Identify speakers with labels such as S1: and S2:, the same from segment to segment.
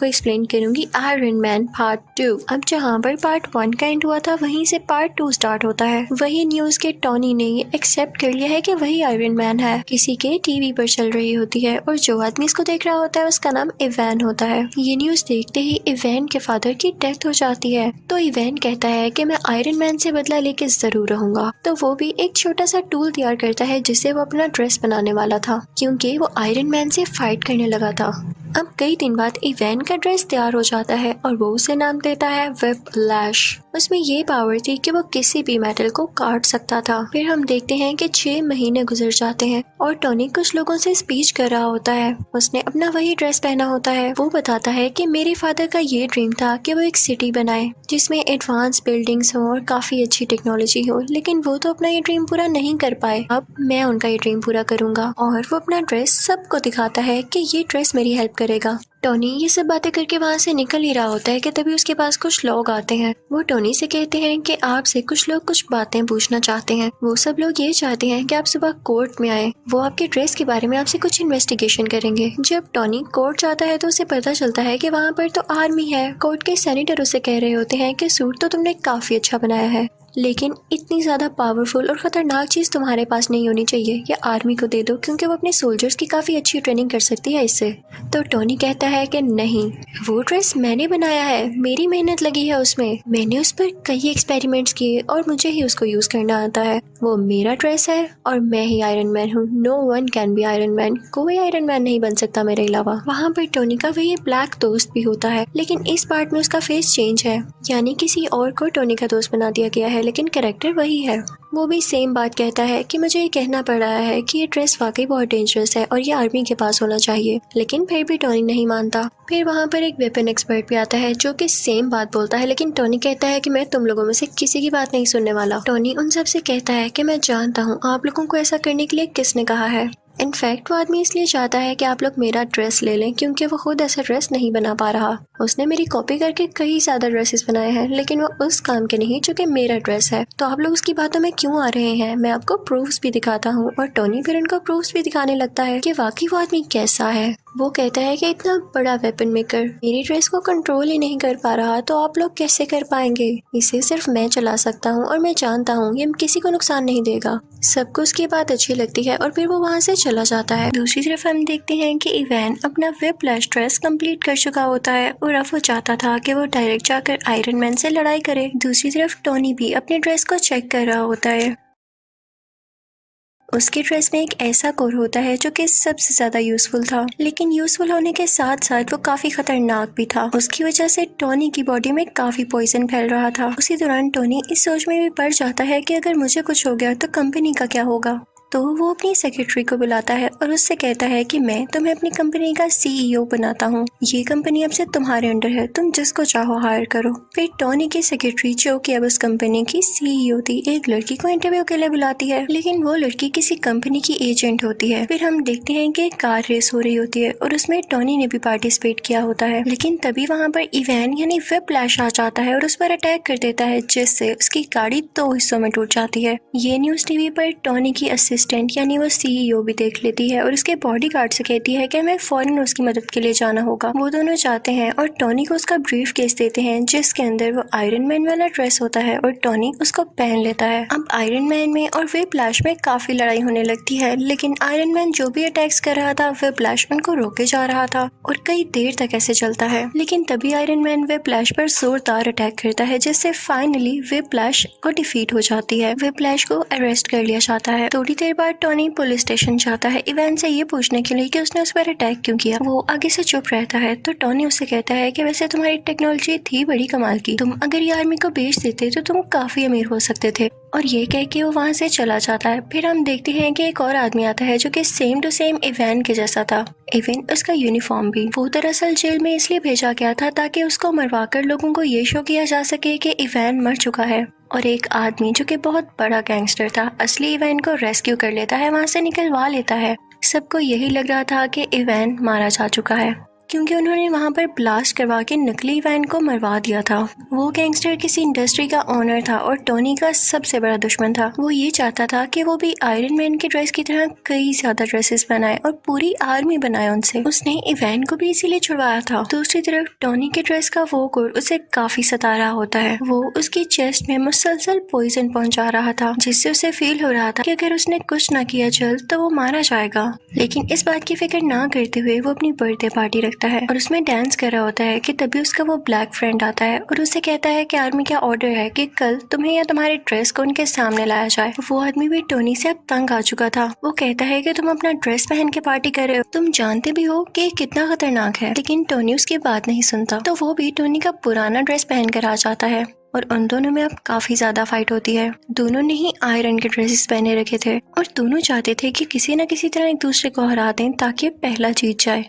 S1: को एक्सप्लेन करूंगी iron man part 2। अब जहाँ पर पार्ट 1 का एंड हुआ था वहीं से पार्ट 2 स्टार्ट होता है। वही न्यूज के टोनी ने ये एक्सेप्ट कर लिया है कि वही आयरन मैन है। किसी के टीवी पर चल रही होती है और जो आदमी इसको देख रहा होता है उसका नाम इवैन होता है। ये न्यूज देखते ही इवैन के फादर की डेथ हो जाती है तो इवैन कहता है कि मैं आयरन मैन से बदला लेके जरूर रहूंगा। तो वो भी एक छोटा सा टूल तैयार करता है जिससे वो अपना ड्रेस बनाने वाला था, क्योंकि वो आयरन मैन से फाइट करने लगा था। अब कई दिन बाद इवैन का ड्रेस तैयार हो जाता है और वो उसे नाम देता है व्हिपलैश। उसमें ये पावर थी कि वो किसी भी मेटल को काट सकता था। फिर हम देखते हैं कि 6 महीने गुजर जाते हैं और टोनी कुछ लोगों से स्पीच कर रहा होता है। उसने अपना वही ड्रेस पहना होता है। वो बताता है कि मेरे फादर का ये ड्रीम था कि वो एक सिटी बनाए जिसमें एडवांस बिल्डिंग्स हो और काफी अच्छी टेक्नोलॉजी हो, लेकिन वो तो अपना ये ड्रीम पूरा नहीं कर पाए। अब मैं उनका ये ड्रीम पूरा करूंगा। और वो अपना ड्रेस सबको दिखाता है कि ये ड्रेस मेरी हेल्प करेगा। टोनी ये सब बातें करके वहाँ से निकल ही रहा होता है कि तभी उसके पास कुछ लोग आते हैं। वो टोनी से कहते हैं कि आपसे कुछ लोग कुछ बातें पूछना चाहते हैं। वो सब लोग ये चाहते हैं कि आप सुबह कोर्ट में आए। वो आपके ड्रेस के बारे में आपसे कुछ इन्वेस्टिगेशन करेंगे। जब टोनी कोर्ट जाता है तो उसे पता चलता है कि वहाँ पर तो आर्मी है। कोर्ट के सेनेटर उसे कह रहे होते हैं कि सूट तो तुमने काफी अच्छा बनाया है, लेकिन इतनी ज्यादा पावरफुल और खतरनाक चीज तुम्हारे पास नहीं होनी चाहिए। ये आर्मी को दे दो क्योंकि वो अपने सोल्जर्स की काफी अच्छी ट्रेनिंग कर सकती है इससे। तो टोनी कहता है कि नहीं, वो ड्रेस मैंने बनाया है, मेरी मेहनत लगी है उसमें। मैंने उस पर कई एक्सपेरिमेंट्स किए और मुझे ही उसको यूज करना आता है। वो मेरा ड्रेस है और मैं ही आयरन मैन हूँ। No one can be iron man. कोई आयरन मैन नहीं बन सकता मेरे अलावा। वहाँ पर टोनी का वही ब्लैक दोस्त भी होता है, लेकिन इस पार्ट में उसका फेस चेंज है, यानी किसी और को टोनी का दोस्त बना दिया गया है, लेकिन कैरेक्टर वही है। वो भी सेम बात कहता है कि मुझे ये कहना पड़ रहा है कि ये ड्रेस वाकई बहुत डेंजरस है और ये आर्मी के पास होना चाहिए, लेकिन फिर भी टोनी नहीं मानता। फिर वहाँ पर एक वेपन एक्सपर्ट भी आता है जो कि सेम बात बोलता है, लेकिन टोनी कहता है कि मैं तुम लोगों में से किसी की बात नहीं सुनने वाला। टोनी उन सब से कहता है कि मैं जानता हूँ आप लोगों को ऐसा करने के लिए किसने कहा है। इनफैक्ट वो आदमी इसलिए चाहता है कि आप लोग मेरा ड्रेस ले लें क्योंकि वो खुद ऐसा ड्रेस नहीं बना पा रहा। उसने मेरी कॉपी करके कई ज्यादा ड्रेसेस बनाए हैं, लेकिन वो उस काम के नहीं जो कि मेरा ड्रेस है। तो आप लोग उसकी बातों में क्यों आ रहे हैं? मैं आपको प्रूफ्स भी दिखाता हूँ। और टोनी फिर उनको प्रूफ्स भी दिखाने लगता है कि वाकई वो आदमी कैसा है। वो कहता है कि इतना बड़ा वेपन मेकर मेरी ड्रेस को कंट्रोल ही नहीं कर पा रहा, तो आप लोग कैसे कर पाएंगे? इसे सिर्फ मैं चला सकता हूँ और मैं जानता हूँ ये किसी को नुकसान नहीं देगा। सबको उसकी बात अच्छी लगती है और फिर वो वहाँ से चला जाता है। दूसरी तरफ हम देखते हैं कि इवैन अपना व्हिपलैश ड्रेस कंप्लीट कर चुका होता है और अब वो चाहता था कि वो डायरेक्ट जाकर आयरन मैन से लड़ाई करे। दूसरी तरफ टोनी भी अपने ड्रेस को चेक कर रहा होता है। उसके ड्रेस में एक ऐसा कोर होता है जो कि सबसे ज्यादा यूजफुल था, लेकिन यूजफुल होने के साथ साथ वो काफी खतरनाक भी था। उसकी वजह से टोनी की बॉडी में काफी पॉइजन फैल रहा था। उसी दौरान टोनी इस सोच में भी पड़ जाता है कि अगर मुझे कुछ हो गया तो कंपनी का क्या होगा। तो वो अपनी सेक्रेटरी को बुलाता है और उससे कहता है कि मैं तुम्हें अपनी कंपनी का सीईओ बनाता हूँ। ये कंपनी अब से तुम्हारे अंडर है, तुम जिसको चाहो हायर करो। फिर टोनी की सेक्रेटरी जो कि अब उस कंपनी की सीईओ थी, एक लड़की को इंटरव्यू के लिए बुलाती है, लेकिन वो लड़की किसी कंपनी की एजेंट होती है। फिर हम देखते हैं कि कार रेस हो रही होती है और उसमें टोनी ने भी पार्टिसिपेट किया होता है, लेकिन तभी वहाँ पर इवैन यानी व्हिपलैश आ जाता है और उस पर अटैक कर देता है, जिससे उसकी गाड़ी 2 हिस्सों में टूट जाती है। ये न्यूज टीवी पर टोनी की यानी वो सीईओ भी देख लेती है और उसके बॉडीगार्ड से कहती है कि हमें फौरन उसकी मदद के लिए जाना होगा। वो दोनों जाते हैं और टोनी को उसका ब्रीफ केस देते हैं जिसके अंदर वो आयरन मैन वाला ड्रेस होता है और टोनी उसको पहन लेता है। अब आयरन मैन में और व्हिपलैश में काफी लड़ाई होने लगती है, लेकिन आयरन मैन जो भी अटैक्स कर रहा था व्हिपलैश उनको रोके जा रहा था और कई देर तक ऐसे चलता है। लेकिन तभी आयरन मैन व्हिपलैश पर जोरदार अटैक करता है, जिससे फाइनली व्हिपलैश को डिफीट हो जाती है। व्हिपलैश को अरेस्ट कर लिया जाता है। थोड़ी देर बाद टोनी पुलिस स्टेशन जाता है इवैन से ये पूछने के लिए कि उसने उस पर अटैक क्यों किया। वो आगे से चुप रहता है तो टोनी उससे कहता है कि वैसे तुम्हारी टेक्नोलॉजी थी बड़ी कमाल की, तुम अगर ये आर्मी को बेच देते तो तुम काफी अमीर हो सकते थे। और ये कह के वो वहाँ से चला जाता है। फिर हम देखते हैं कि एक और आदमी आता है जो कि सेम टू सेम इवैन के जैसा था, इवन उसका यूनिफॉर्म भी। वो दरअसल जेल में इसलिए भेजा गया था ताकि उसको मरवाकर लोगों को ये शो किया जा सके कि इवैन मर चुका है। और एक आदमी जो कि बहुत बड़ा गैंगस्टर था असली इवैन को रेस्क्यू कर लेता है, वहाँ से निकलवा लेता है। सबको यही लग रहा था कि इवैन मारा जा चुका है। क्योंकि उन्होंने वहाँ पर ब्लास्ट करवा के नकली इवैन को मरवा दिया था। वो गैंगस्टर किसी इंडस्ट्री का ओनर था और टोनी का सबसे बड़ा दुश्मन था। वो ये चाहता था कि वो भी आयरन मैन की ड्रेस की तरह कई ज्यादा ड्रेसेस बनाए और पूरी आर्मी बनाए उनसे। उसने इवैन को भी इसीलिए छुड़वाया था। दूसरी तरफ टोनी के ड्रेस का वो गुण उसे काफी सता रहा होता है। वो उसकी चेस्ट में मुसलसल पॉइजन पहुंचा रहा था, जिससे उसे फील हो रहा था कि अगर उसने कुछ न किया जल्द तो वो मारा जाएगा। लेकिन इस बात की फिक्र ना करते हुए वो अपनी बर्थडे पार्टी रखता है और उसमें डांस कर रहा होता है कि तभी उसका वो ब्लैक फ्रेंड आता है और उसे कहता है कि आर्मी का ऑर्डर है कि कल तुम्हें या तुम्हारे ड्रेस को उनके सामने लाया जाए। वो आदमी भी टोनी से अब तंग आ चुका था। वो कहता है कि तुम अपना ड्रेस पहन के पार्टी कर रहे हो, तुम जानते भी हो कि कितना खतरनाक है। लेकिन टोनी उसकी बात नहीं सुनता, तो वो भी टोनी का पुराना ड्रेस पहन कर आ जाता है और उन दोनों में अब काफी ज्यादा फाइट होती है। दोनों ने ही आयरन के ड्रेसेस पहने रखे थे और दोनों चाहते थे कि किसी न किसी तरह एक दूसरे को हरा दें ताकि पहला जीत जाए।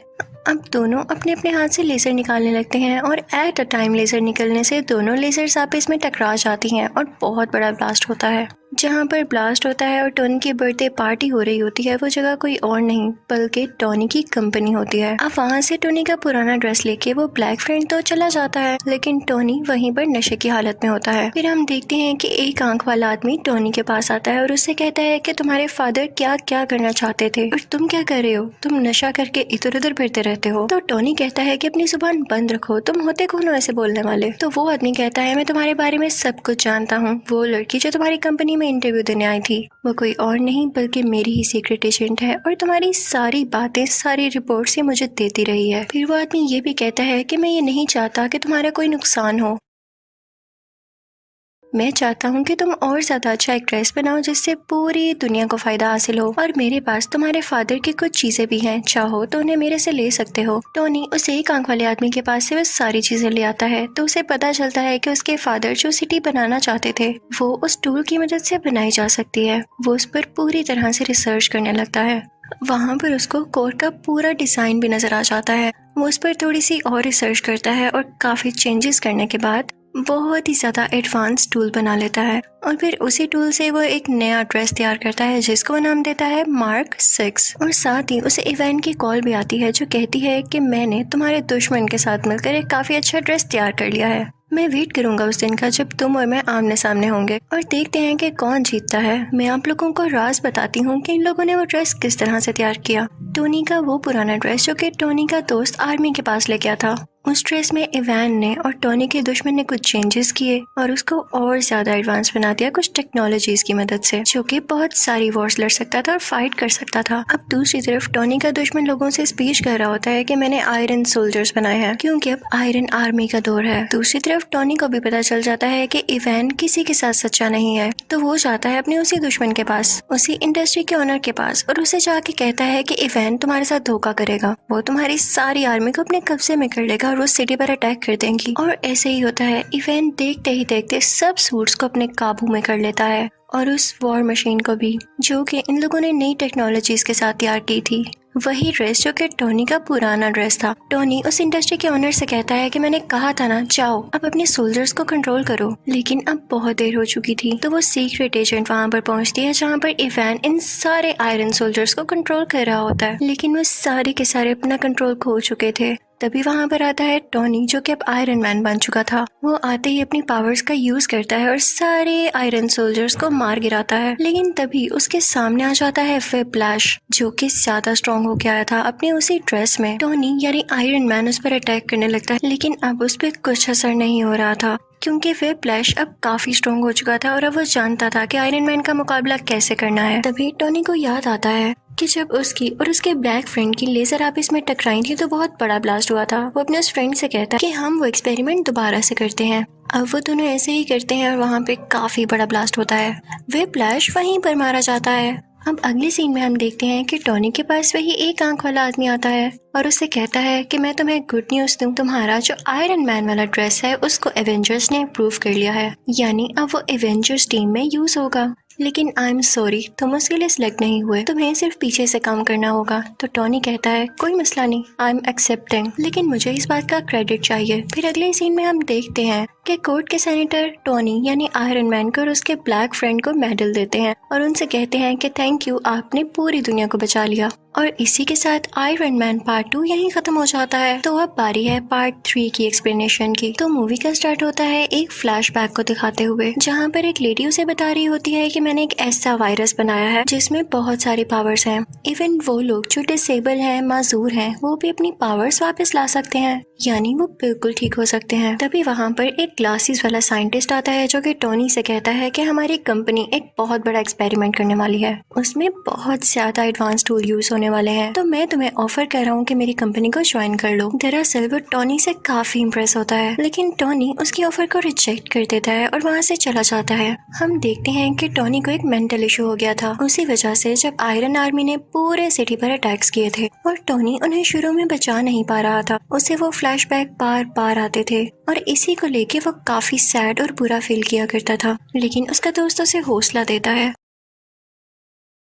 S1: अब दोनों अपने अपने हाथ से लेजर निकालने लगते हैं और एट अ टाइम लेजर निकलने से दोनों लेजर्स आपस में टकरा जाती हैं और बहुत बड़ा ब्लास्ट होता है। जहाँ पर ब्लास्ट होता है और टोनी की बर्थडे पार्टी हो रही होती है वो जगह कोई और नहीं बल्कि टोनी की कंपनी होती है। अब वहाँ से टोनी का पुराना ड्रेस लेके वो ब्लैक फ्रेंड तो चला जाता है, लेकिन टोनी वहीं पर नशे की हालत में होता है। फिर हम देखते हैं कि एक आंख वाला आदमी टोनी के पास आता है और उससे कहता है कि तुम्हारे फादर क्या क्या करना चाहते थे और तुम क्या कर रहे हो, तुम नशा करके इधर उधर फिरते रहते हो। तो टोनी कहता है कि अपनी जुबान बंद रखो, तुम होते कौन हो ऐसे बोलने वाले। तो वो आदमी कहता है मैं तुम्हारे बारे में सब कुछ जानता हूँ। वो लड़की जो तुम्हारी कंपनी में इंटरव्यू देने आई थी वो कोई और नहीं बल्कि मेरी ही सीक्रेट एजेंट है और तुम्हारी सारी बातें सारी रिपोर्ट्स ये मुझे देती रही है। फिर वो आदमी ये भी कहता है कि मैं ये नहीं चाहता कि तुम्हारा कोई नुकसान हो, मैं चाहता हूँ कि तुम और ज्यादा अच्छा एक ड्रेस बनाओ जिससे पूरी दुनिया को फायदा हासिल हो और मेरे पास तुम्हारे फादर की कुछ चीजें भी हैं, चाहो तो उन्हें मेरे से ले सकते हो। टोनी उस एक आंख वाले आदमी के पास से वो सारी चीजें ले आता है तो उसे पता चलता है कि उसके फादर जो सिटी बनाना चाहते थे वो उस टूल की मदद से बनाई जा सकती है। वो उस पर पूरी तरह से रिसर्च करने लगता है। वहाँ पर उसको कोर्ट का पूरा डिजाइन भी नजर आ जाता है। वो उस पर थोड़ी सी और रिसर्च करता है और काफी चेंजेस करने के बाद बहुत ही ज्यादा एडवांस टूल बना लेता है और फिर उसी टूल से वो एक नया ड्रेस तैयार करता है जिसको नाम देता है मार्क 6। और साथ ही उसे इवैन की कॉल भी आती है जो कहती है कि मैंने तुम्हारे दुश्मन के साथ मिलकर एक काफी अच्छा ड्रेस तैयार कर लिया है। मैं वेट करूंगा उस दिन का जब तुम और मैं आमने सामने होंगे और देखते हैं कि कौन जीतता है। मैं आप लोगों को राज बताती हूँ कि इन लोगों ने वो ड्रेस किस तरह से तैयार किया। टोनी का वो पुराना ड्रेस जो कि टोनी का दोस्त आर्मी के पास लेके आया था, उस ड्रेस में इवैन ने और टोनी के दुश्मन ने कुछ चेंजेस किए और उसको और ज्यादा एडवांस बना दिया कुछ टेक्नोलॉजीज की मदद से, जो कि बहुत सारी वॉर्स लड़ सकता था और फाइट कर सकता था। अब दूसरी तरफ टोनी का दुश्मन लोगों से स्पीच कर रहा होता है कि मैंने आयरन सोल्जर्स बनाए हैं क्योंकि अब आयरन आर्मी का दौर है। दूसरी तरफ टोनी को भी पता चल जाता है कि इवैन किसी के साथ सच्चा नहीं है, तो वो जाता है अपने उसी दुश्मन के पास, उसी इंडस्ट्री के ओनर के पास और उसे जाके कहता है कि इवैन तुम्हारे साथ धोखा करेगा, वो तुम्हारी सारी आर्मी को अपने कब्जे में कर लेगा और वो सिटी पर अटैक कर देंगी। और ऐसे ही होता है। इवैन देखते ही देखते सब सूट्स को अपने काबू में कर लेता है और उस वॉर मशीन को भी, जो कि इन लोगों ने नई टेक्नोलॉजीज के साथ तैयार की थी। वही ड्रेस जो कि टोनी का पुराना ड्रेस था। टोनी उस इंडस्ट्री के ओनर से कहता है कि मैंने कहा था ना, जाओ अब अपने सोल्जर्स को कंट्रोल करो। लेकिन अब बहुत देर हो चुकी थी, तो वो सीक्रेट एजेंट वहाँ पर पहुँचती है जहाँ पर इवैन इन सारे आयरन सोल्जर्स को कंट्रोल कर रहा होता है। लेकिन वो सारे के सारे अपना कंट्रोल खो चुके थे। तभी वहाँ पर आता है टोनी जो कि अब आयरन मैन बन चुका था। वो आते ही अपनी पावर्स का यूज करता है और सारे आयरन सोल्जर्स को मार गिराता है। लेकिन तभी उसके सामने आ जाता है व्हिप्लैश जो कि ज्यादा स्ट्रॉन्ग हो गया था अपने उसी ड्रेस में। टोनी यानी आयरन मैन उस पर अटैक करने लगता है, लेकिन अब उस पर कुछ असर नहीं हो रहा था क्योंकि व्हिप्लैश अब काफी स्ट्रॉन्ग हो चुका था और अब वो जानता था कि आयरन मैन का मुकाबला कैसे करना है। तभी टोनी को याद आता है कि जब उसकी और उसके ब्लैक फ्रेंड की लेजर आपस में टकराई थी तो बहुत बड़ा ब्लास्ट हुआ था। वो अपने उस फ्रेंड से कहता है कि हम वो एक्सपेरिमेंट दोबारा से करते हैं। अब वो दोनों ऐसे ही करते हैं और वहाँ पे काफी बड़ा ब्लास्ट होता है। व्हिप्लैश वहीं पर मारा जाता है। अब अगले सीन में हम देखते हैं कि टोनी के पास वही एक आंख वाला आदमी आता है और उससे कहता है कि मैं तुम्हें गुड न्यूज दूं, तुम्हारा जो आयरन मैन वाला ड्रेस है उसको एवेंजर्स ने अप्रूव कर लिया है, यानी अब वो एवेंजर्स टीम में यूज होगा। लेकिन आई एम सॉरी, तुम उसके लिए सिलेक्ट नहीं हुए, तुम्हें सिर्फ पीछे से काम करना होगा। तो टोनी कहता है कोई मसला नहीं, आई एम एक्सेप्टिंग, लेकिन मुझे इस बात का क्रेडिट चाहिए। फिर अगले सीन में हम देखते हैं कि कोर्ट के सेनेटर टोनी यानी आयरन मैन को और उसके ब्लैक फ्रेंड को मेडल देते हैं और उनसे कहते हैं कि थैंक यू, आपने पूरी दुनिया को बचा लिया। और इसी के साथ आयरन मैन पार्ट 2 यहीं खत्म हो जाता है। तो अब बारी है पार्ट 3 की एक्सप्लेनेशन की। तो मूवी का स्टार्ट होता है एक फ्लैशबैक को दिखाते हुए, जहाँ पर एक लेडी उसे बता रही होती है कि मैंने एक ऐसा वायरस बनाया है जिसमें बहुत सारी पावर्स हैं। इवन वो लोग जो डिसेबल हैं, माजूर हैं, वो भी अपनी पावर्स वापस ला सकते हैं, यानी वो बिल्कुल ठीक हो सकते हैं। तभी वहाँ पर एक ग्लासेस वाला साइंटिस्ट आता है जो कि टोनी से कहता है कि हमारी कंपनी एक बहुत बड़ा एक्सपेरिमेंट करने वाली है, उसमें बहुत ज्यादा एडवांस टूल यूज होने वाले हैं, तो मैं तुम्हें ऑफर कर रहा हूँ कि मेरी कंपनी को ज्वाइन कर लो। दरअसल वो टोनी से काफी इम्प्रेस होता है, लेकिन टोनी उसकी ऑफर को रिजेक्ट कर देता है और वहाँ से चला जाता है। हम देखते हैं कि टोनी को एक मेंटल इशू हो गया था, उसी वजह से जब आयरन आर्मी ने पूरे सिटी पर अटैक्स किए थे और टोनी उन्हें शुरू में बचा नहीं पा रहा था, उसे वो फ्लैशबैक बार बार आते थे और इसी को लेके वो काफी सैड और बुरा फील किया करता था। लेकिन उसका दोस्त उसे हौसला देता है।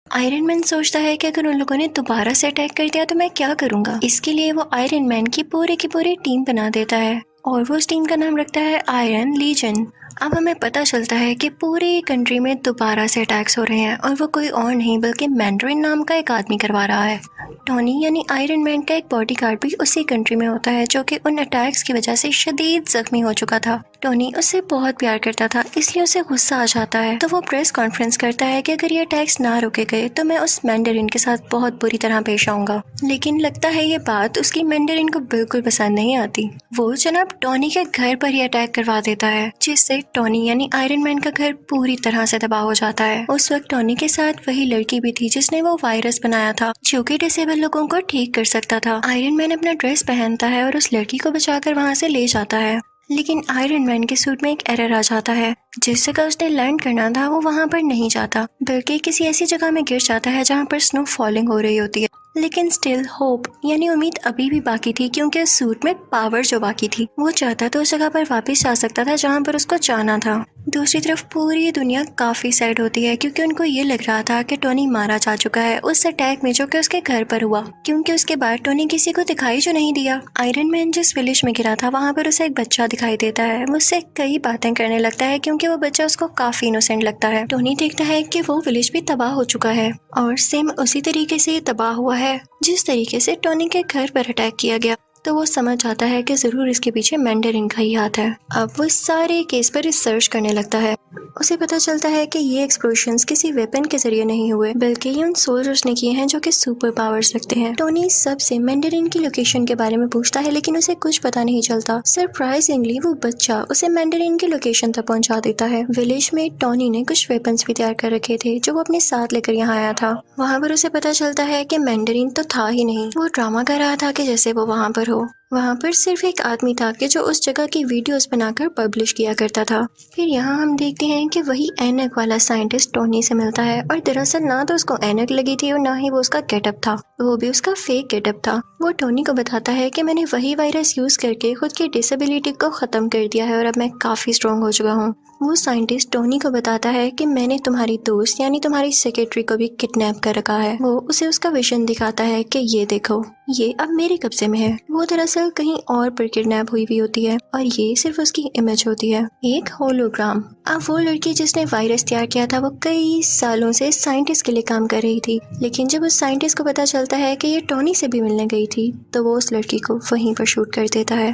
S1: आयरन मैन सोचता है कि अगर उन लोगों ने दोबारा से अटैक कर दिया तो मैं क्या करूंगा। इसके लिए वो आयरन मैन की पूरी टीम बना देता है और वो उस टीम का नाम रखता है आयरन लीजन। अब हमें पता चलता है कि पूरी कंट्री में दोबारा से अटैक्स हो रहे हैं और वो कोई और नहीं बल्कि मैंड्रिन नाम का एक आदमी करवा रहा है। टोनी यानी आयरन मैन का एक बॉडीगार्ड भी उसी कंट्री में होता है जो कि उन अटैक्स की वजह से शदीद जख्मी हो चुका था। टोनी उससे बहुत प्यार करता था, इसलिए उसे गुस्सा आ जाता है। तो वो प्रेस कॉन्फ्रेंस करता है कि अगर ये अटैक्स ना रोके गए तो मैं उस मैंडरिन के साथ बहुत बुरी तरह पेश आऊंगा। लेकिन लगता है ये बात उसकी मैंडरिन को बिल्कुल पसंद नहीं आती। वो जनाब टोनी के घर पर ही अटैक करवा देता है, जिससे टोनी यानी आयरन मैन का घर पूरी तरह से तबाह हो जाता है। उस वक्त टोनी के साथ वही लड़की भी थी जिसने वो वायरस बनाया था जो कि डिसेबल लोगों को ठीक कर सकता था। आयरन मैन अपना ड्रेस पहनता है और उस लड़की को बचाकर वहाँ से ले जाता है, लेकिन आयरन मैन के सूट में एक एरर आ जाता है। जिस जगह उसने लैंड करना था वो वहाँ पर नहीं जाता, बल्कि किसी ऐसी जगह में गिर जाता है जहाँ पर स्नो फॉलिंग हो रही होती है। लेकिन स्टिल होप यानी उम्मीद अभी भी बाकी थी, क्योंकि उस सूट में पावर जो बाकी थी, वो चाहता तो उस जगह पर वापस जा सकता था जहाँ पर उसको जाना था। दूसरी तरफ पूरी दुनिया काफी सैड होती है, क्योंकि उनको ये लग रहा था कि टोनी मारा जा चुका है उस अटैक में जो कि उसके घर पर हुआ, क्योंकि उसके बाद टोनी किसी को दिखाई जो नहीं दिया। आयरन मैन जिस विलेज में गिरा था वहाँ पर उसे एक बच्चा दिखाई देता है, वो उससे कई बातें करने लगता है क्योंकि वो बच्चा उसको काफी इनोसेंट लगता है। टोनी देखता है कि वो विलेज भी तबाह हो चुका है और सेम उसी तरीके से तबाह हुआ है जिस तरीके से टोनी के घर पर अटैक किया गया। तो वो समझ जाता है कि जरूर इसके पीछे मैंडरिन का ही हाथ है। अब वो इस सारे केस पर रिसर्च करने लगता है। उसे पता चलता है कि ये एक्सप्लोजन्स किसी वेपन के जरिए नहीं हुए, बल्कि ये उन सोल्जर्स ने किए हैं जो कि सुपर पावर्स रखते हैं। टोनी सबसे मैंडरिन की लोकेशन के बारे में पूछता है, लेकिन उसे कुछ पता नहीं चलता। सरप्राइजिंगली वो बच्चा उसे मैंडरिन की लोकेशन तक पहुंचा देता है। विलेज में टोनी ने कुछ वेपन्स भी तैयार कर रखे थे जो वो अपने साथ लेकर यहाँ आया था। वहाँ पर उसे पता चलता है कि मैंडरिन तो था ही नहीं, वो ड्रामा कर रहा था कि जैसे वो वहाँ पर हो। वहाँ पर सिर्फ एक आदमी था कि जो उस जगह की वीडियोस बनाकर पब्लिश किया करता था। फिर यहाँ हम देखते हैं कि वही ऐनक वाला साइंटिस्ट टोनी से मिलता है, और दरअसल ना तो उसको ऐनक लगी थी और ना ही वो उसका गेटअप था, वो भी उसका फेक गेटअप था। वो टोनी को बताता है कि मैंने वही वायरस यूज करके खुद की डिसेबिलिटी को खत्म कर दिया है और अब मैं काफी स्ट्रॉन्ग हो चुका हूँ। वो साइंटिस्ट टोनी को बताता है कि मैंने तुम्हारी दोस्त यानी तुम्हारी सेक्रेटरी को भी किडनैप कर रखा है। वो उसे उसका विजन दिखाता है कि ये देखो, ये अब मेरे कब्जे में है। वो दरअसल कहीं और पर किडनैप हुई होती है और ये सिर्फ उसकी इमेज होती है, एक होलोग्राम। अब वो लड़की जिसने वायरस तैयार किया था वो कई सालों से साइंटिस्ट के लिए काम कर रही थी, लेकिन जब उस साइंटिस्ट को पता चलता है कि ये टोनी से भी मिलने गई थी तो वो उस लड़की को वहीं पर शूट कर देता है।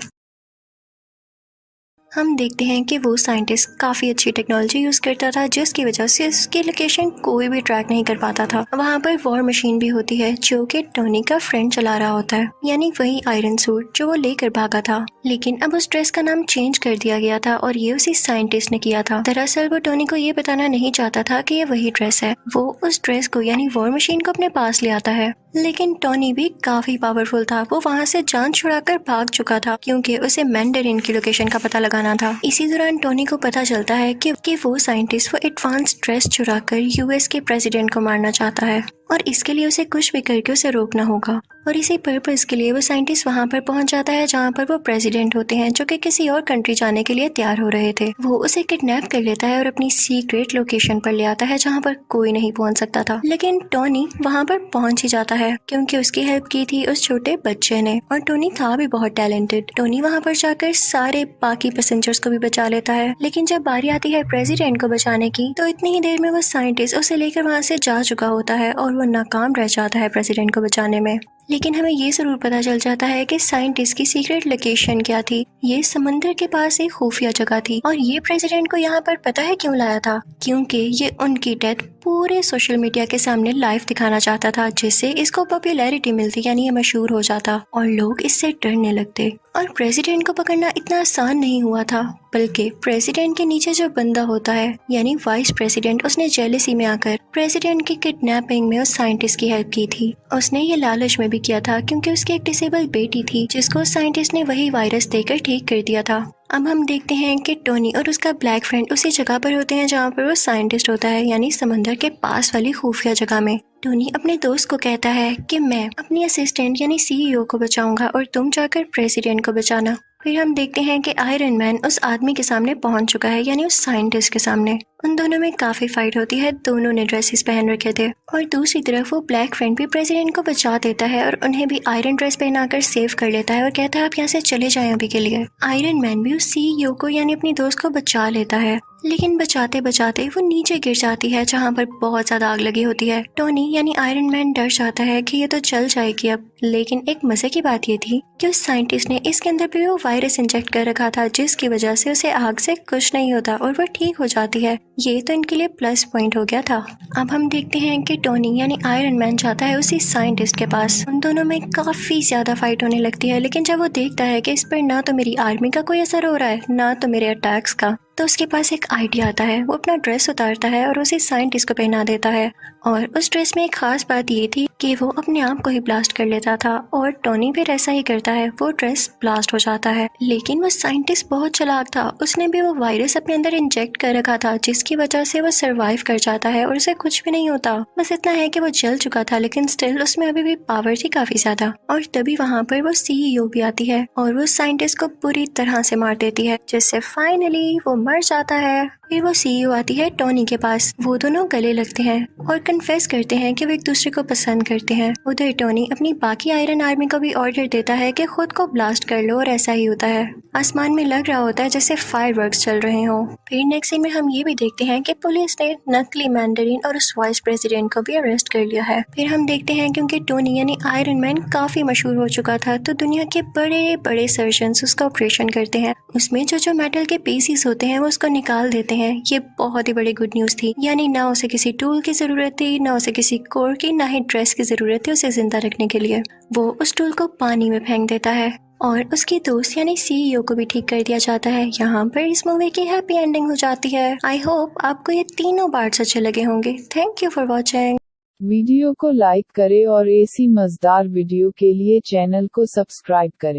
S1: हम देखते हैं कि वो साइंटिस्ट काफ़ी अच्छी टेक्नोलॉजी यूज़ करता था, जिसकी वजह से उसकी लोकेशन कोई भी ट्रैक नहीं कर पाता था। वहाँ पर वॉर मशीन भी होती है जो कि टोनी का फ्रेंड चला रहा होता है, यानी वही आयरन सूट जो वो लेकर भागा था। लेकिन अब उस ड्रेस का नाम चेंज कर दिया गया था और ये उसी साइंटिस्ट ने किया था। दरअसल वो टोनी को ये बताना नहीं चाहता था कि ये वही ड्रेस है। वो उस ड्रेस को यानी वॉर मशीन को अपने पास ले आता है, लेकिन टोनी भी काफी पावरफुल था। वो वहाँ से जान छुड़ाकर भाग चुका था क्योंकि उसे मैंडरिन की लोकेशन का पता लगाना था। इसी दौरान टोनी को पता चलता है कि वो साइंटिस्ट वो एडवांस ड्रेस चुराकर यूएस के प्रेसिडेंट को मारना चाहता है और इसके लिए उसे कुछ भी करके उसे रोकना होगा। और इसी पर्पस के लिए वो साइंटिस्ट वहाँ पर पहुँच जाता है जहाँ पर वो प्रेसिडेंट होते हैं, जो कि किसी और कंट्री जाने के लिए तैयार हो रहे थे। वो उसे किडनैप कर लेता है और अपनी सीक्रेट लोकेशन पर ले आता है जहाँ पर कोई नहीं पहुँच सकता था। लेकिन टोनी वहाँ पर पहुँच ही जाता है क्योंकि उसकी हेल्प की थी उस छोटे बच्चे ने, और टोनी था भी बहुत टैलेंटेड। टोनी वहाँ पर जाकर सारे बाकी पैसेंजर्स को भी बचा लेता है। लेकिन जब बारी आती है प्रेसिडेंट को बचाने की, तो इतनी ही देर में वो साइंटिस्ट उसे लेकर वहाँ से जा चुका होता है और वो नाकाम रह जाता है प्रेसिडेंट को बचाने में। लेकिन हमें ये जरूर पता चल जाता है कि साइंटिस्ट की सीक्रेट लोकेशन क्या थी। ये समंदर के पास एक खुफिया जगह थी, और ये प्रेसिडेंट को यहाँ पर पता है क्यों लाया था, क्योंकि ये उनकी डेथ पूरे सोशल मीडिया के सामने लाइव दिखाना चाहता था, जिससे इसको पॉपुलैरिटी मिलती, यानी ये मशहूर हो जाता और लोग इससे डरने लगते। और प्रेसिडेंट को पकड़ना इतना आसान नहीं हुआ था, बल्कि प्रेसिडेंट के नीचे जो बंदा होता है यानी वाइस प्रेसिडेंट, उसने जेलसी में आकर प्रेसिडेंट की किडनैपिंग में उस साइंटिस्ट की हेल्प की थी। उसने ये लालच में भी किया था क्योंकि उसकी एक डिसेबल बेटी थी जिसको साइंटिस्ट ने वही वायरस देकर ठीक कर दिया था। अब हम देखते हैं कि टोनी और उसका ब्लैक फ्रेंड उसी जगह पर होते हैं जहाँ पर वो साइंटिस्ट होता है, यानी समंदर के पास वाली खुफिया जगह में। टोनी अपने दोस्त को कहता है कि मैं अपनी असिस्टेंट यानी सीईओ को बचाऊंगा और तुम जाकर प्रेसिडेंट को बचाना। फिर हम देखते हैं कि आयरन मैन उस आदमी के सामने पहुंच चुका है, यानी उस साइंटिस्ट के सामने। उन दोनों में काफी फाइट होती है, दोनों ने ड्रेसेस पहन रखे थे। और दूसरी तरफ वो ब्लैक फ्रेंड भी प्रेसिडेंट को बचा देता है और उन्हें भी आयरन ड्रेस पहनाकर सेव कर लेता है और कहता है आप यहाँ से चले जाएं अभी के लिए। आयरन मैन भी उस सीईओ को यानी अपनी दोस्त को बचा लेता है, लेकिन बचाते बचाते वो नीचे गिर जाती है जहाँ पर बहुत ज्यादा आग लगी होती है। टोनी यानी आयरन मैन डर जाता है कि ये तो जल जाएगी अब, लेकिन एक मजे की बात ये थी कि उस साइंटिस्ट ने इसके अंदर भी वो वायरस इंजेक्ट कर रखा था, जिसकी वजह से उसे आग से कुछ नहीं होता और वो ठीक हो जाती है। ये तो इनके लिए प्लस पॉइंट हो गया था। अब हम देखते हैं कि टोनी यानी आयरन मैन जाता है उसी साइंटिस्ट के पास। उन दोनों में काफी ज्यादा फाइट होने लगती है, लेकिन जब वो देखता है कि इस पर ना तो मेरी आर्मी का कोई असर हो रहा है ना तो मेरे अटैक्स का, तो उसके पास एक आइडिया आता है। वो अपना ड्रेस उतारता है और उसे साइंटिस्ट को पहना देता है, और उस ड्रेस में एक खास बात ये थी कि वो अपने आप को ही ब्लास्ट कर लेता था, और टोनी भी ऐसा ही करता है, वो ड्रेस ब्लास्ट हो जाता है। लेकिन वो साइंटिस्ट बहुत चालाक था, उसने भी वो वायरस अपने अंदर इंजेक्ट कर रखा था, जिसकी वजह से वो सरवाइव कर जाता है और उसे कुछ भी नहीं होता। बस इतना है कि वो जल चुका था, लेकिन स्टिल उसमें अभी भी पावर थी काफी ज्यादा। और तभी वहाँ पर वो सीईओ भी आती है और वो साइंटिस्ट को पूरी तरह से मार देती है, जिससे फाइनली वो मर जाता है। फिर वो सीईओ आती है टोनी के पास, वो दोनों गले लगते हैं और कन्फेस करते हैं कि वो एक दूसरे को पसंद करते हैं। उधर टोनी अपनी बाकी आयरन आर्मी को भी ऑर्डर देता है कि खुद को ब्लास्ट कर लो, और ऐसा ही होता है। आसमान में लग रहा होता है जैसे फायरवर्क्स चल रहे हों। फिर नेक्स्ट सीन में हम ये भी देखते हैं कि पुलिस ने नकली मैंडरिन और उस वाइस प्रेसिडेंट को भी अरेस्ट कर लिया है। फिर हम देखते हैं क्योंकि टोनी यानी आयरन मैन काफी मशहूर हो चुका था, तो दुनिया के बड़े बड़े सर्जन्स उसका ऑपरेशन करते हैं। उसमें जो मेटल के पीसीस होते हैं वो उसको निकाल देते हैं। ये बहुत ही बड़ी गुड न्यूज थी, यानी ना उसे किसी टूल की जरूरत थी, ना उसे किसी कोर की, ना ही ड्रेस की जरूरत थी उसे जिंदा रखने के लिए। वो उस टूल को पानी में फेंक देता है और उसकी दोस्त यानी सीईओ को भी ठीक कर दिया जाता है। यहाँ पर इस मूवी की हैप्पी एंडिंग हो जाती है। आई होप आपको ये तीनों पार्ट्स अच्छे लगे होंगे। Thank you for watching.
S2: Video को लाइक करें और ऐसी मजेदार वीडियो के लिए चैनल को सब्सक्राइब करें।